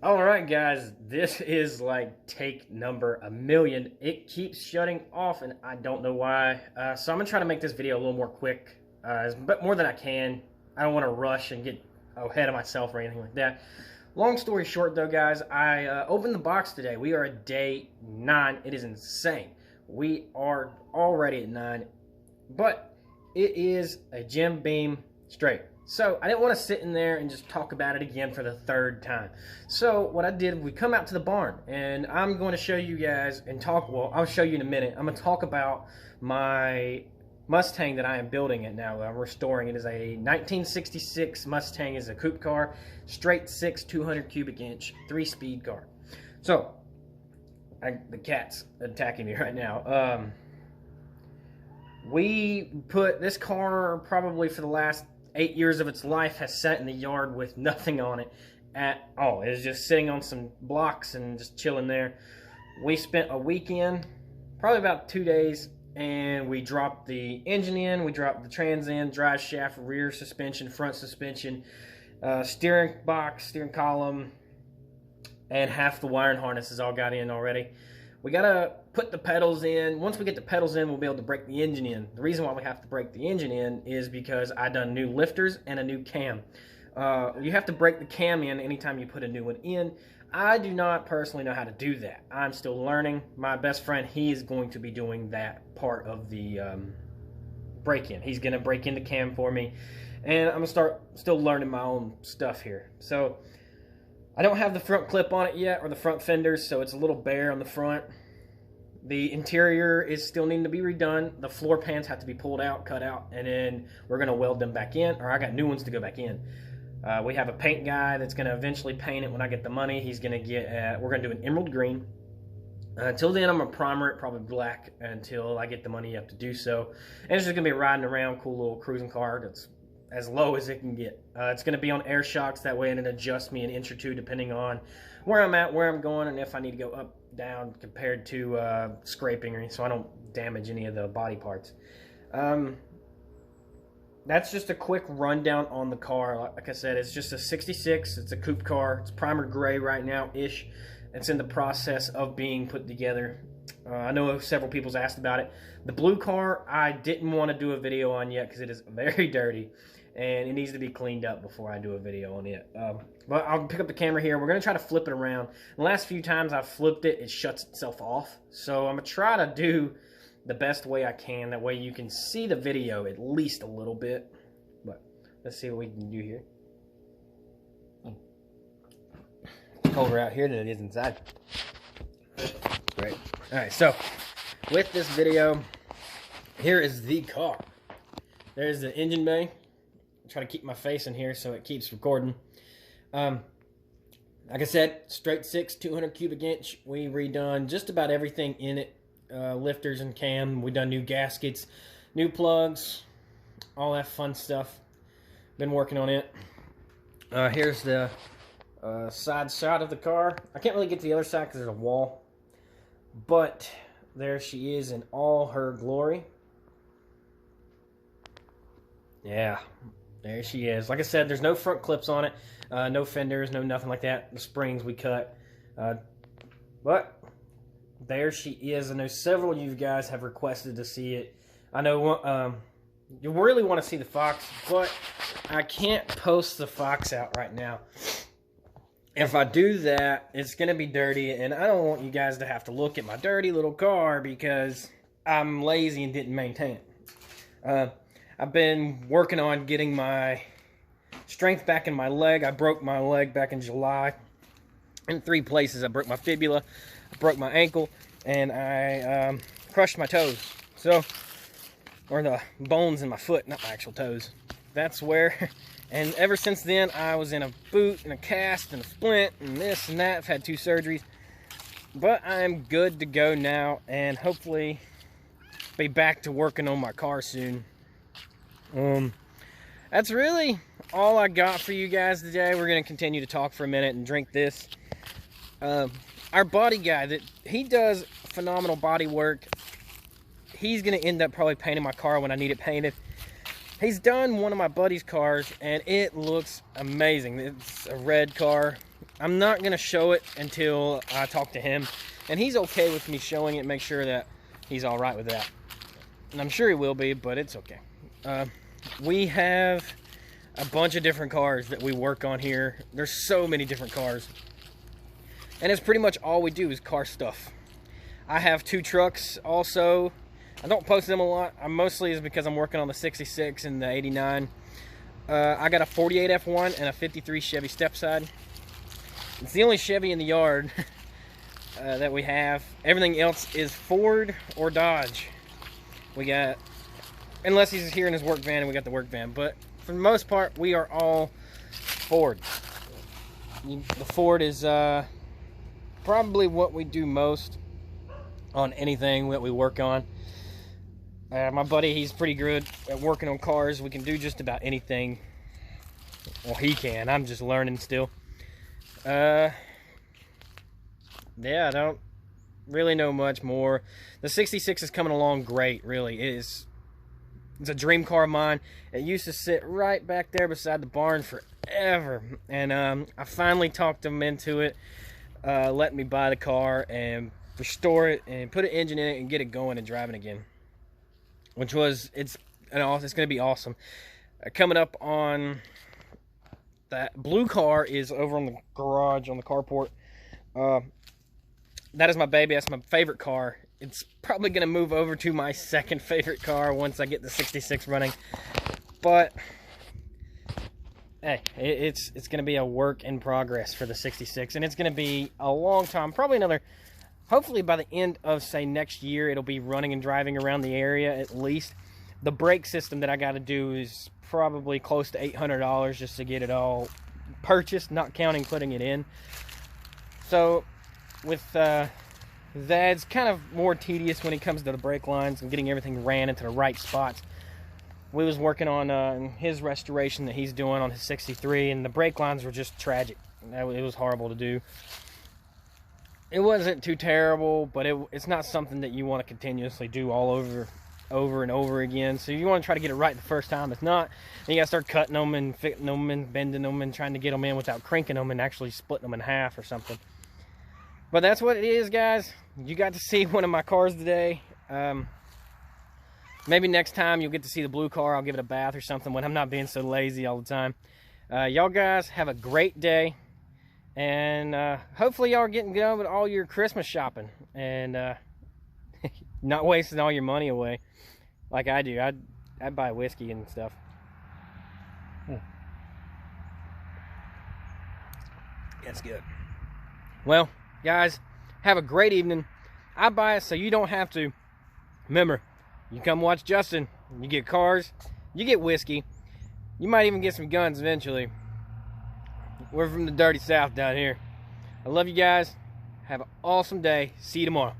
All right, guys, this is like take number a million. It keeps shutting off, and I don't know why. So I'm gonna try to make this video a little more quick, but more than I can. I don't want to rush and get ahead of myself or anything like that. Long story short, though, guys, I opened the box today. We are at day 9. It is insane. We are already at 9, but it is a Jim Beam straight. So I didn't want to sit in there and just talk about it again for the 3rd time. So what I did, we come out to the barn, and I'm going to show you guys and talk. Well, I'll show you in a minute. I'm going to talk about my Mustang that I am building it now. I'm restoring it. Is a 1966 Mustang. Is a coupe car, straight 6, 200 cubic inch, 3-speed car. So the cat's attacking me right now. We put this car probably for the last 8 years of its life has sat in the yard with nothing on it at all. It was just sitting on some blocks and just chilling there. We spent a weekend, probably about 2 days, and we dropped the engine in, we dropped the trans in, drive shaft, rear suspension, front suspension, steering box, steering column, and half the wiring harnesses all got in already. We gotta put the pedals in. Once we get the pedals in, we'll be able to break the engine in. The reason why we have to break the engine in is because I done new lifters and a new cam. You have to break the cam in anytime you put a new one in. I do not personally know how to do that. I'm still learning. My best friend, he is going to be doing that part of the break-in. He's gonna break in the cam for me, and I'm gonna start still learning my own stuff here. So I don't have the front clip on it yet, or the front fenders, so it's a little bare on the front. The interior is still needing to be redone. The floor pans have to be pulled out, cut out, and then we're going to weld them back in, or I got new ones to go back in. We have a paint guy that's going to eventually paint it when I get the money. He's going to get, we're going to do an emerald green. Until then, I'm going to primer it, probably black, until I get the money up to do so. And it's just going to be riding around, cool little cruising car that's as low as it can get. It's going to be on air shocks, that way it adjusts me an inch or two depending on where I'm at, where I'm going, and if I need to go up, down compared to scraping, or so I don't damage any of the body parts. That's just a quick rundown on the car. Like I said, it's just a 66. It's a coupe car. It's primer gray right now-ish. It's in the process of being put together. I know several people's asked about it. The blue car, I didn't want to do a video on yet because it is very dirty, and it needs to be cleaned up before I do a video on it. But I'll pick up the camera here. We're going to try to flip it around. The last few times I've flipped it, it shuts itself off. So I'm going to try to do the best way I can. That way you can see the video at least a little bit. But let's see what we can do here. It's colder out here than it is inside. Great. Alright, so with this video, here is the car. There's the engine bay. Try to keep my face in here so it keeps recording. Like I said, straight 6, 200 cubic inch. We redone just about everything in it. Lifters and cam. We done new gaskets, new plugs, all that fun stuff. Been working on it. Here's the side shot of the car. I can't really get to the other side because there's a wall. But there she is in all her glory. Yeah. There she is. Like I said, there's no front clips on it. No fenders, no nothing like that. The springs we cut. But there she is. I know several of you guys have requested to see it. I know you really want to see the Fox, but I can't post the Fox out right now. If I do that, it's going to be dirty, and I don't want you guys to have to look at my dirty little car because I'm lazy and didn't maintain it. I've been working on getting my strength back in my leg. I broke my leg back in July in 3 places. I broke my fibula, I broke my ankle, and I crushed my toes. So, or the bones in my foot, not my actual toes. That's where, and ever since then, I was in a boot and a cast and a splint and this and that. I've had 2 surgeries. But I'm good to go now, and hopefully be back to working on my car soon. That's really all I got for you guys today. We're going to continue to talk for a minute and drink this. Our body guy, he does phenomenal body work. He's going to end up probably painting my car when I need it painted. He's done one of my buddy's cars, and it looks amazing. It's a red car. I'm not going to show it until I talk to him, and he's okay with me showing it, make sure that he's all right with that. And I'm sure he will be, but it's okay. We have a bunch of different cars that we work on here. There's so many different cars. And it's pretty much all we do is car stuff. I have 2 trucks also. I don't post them a lot. Mostly is because I'm working on the 66 and the 89. I got a 48 F1 and a 53 Chevy Stepside. It's the only Chevy in the yard that we have. Everything else is Ford or Dodge. We got, unless he's here in his work van, and we got the work van. But for the most part, we are all Ford. The Ford is probably what we do most on anything that we work on. My buddy, he's pretty good at working on cars. We can do just about anything. Well, he can. I'm just learning still. Yeah, I don't really know much more. The 66 is coming along great, really. It's a dream car of mine. It used to sit right back there beside the barn forever. And I finally talked him into it, letting me buy the car and restore it and put an engine in it and get it going and driving again. Which was, it's going to be awesome. Coming up on that blue car is over on the garage, on the carport. That is my baby. That's my favorite car. It's probably going to move over to my second favorite car once I get the 66 running. But hey, it's going to be a work in progress for the 66, and it's going to be a long time, probably another, hopefully by the end of, say, next year, it'll be running and driving around the area at least. The brake system that I got to do is probably close to $800 just to get it all purchased, not counting putting it in. So with that's kind of more tedious when it comes to the brake lines and getting everything ran into the right spots. We was working on his restoration that he's doing on his 63, and the brake lines were just tragic. It was horrible to do. It wasn't too terrible, but it's not something that you want to continuously do all over and over again. So you want to try to get it right the first time. If not, then you got to start cutting them and fitting them and bending them and trying to get them in without cranking them and actually splitting them in half or something. But that's what it is, guys. You got to see one of my cars today. Maybe next time you'll get to see the blue car. I'll give it a bath or something when I'm not being so lazy all the time. Y'all guys have a great day. And hopefully y'all are getting done with all your Christmas shopping. And not wasting all your money away like I do. I'd buy whiskey and stuff. That's good. Well, guys, have a great evening. I buy it so you don't have to. Remember, you come watch Justin, you get cars, you get whiskey, you might even get some guns eventually. We're from the dirty South down here. I love you guys. Have an awesome day. See you tomorrow.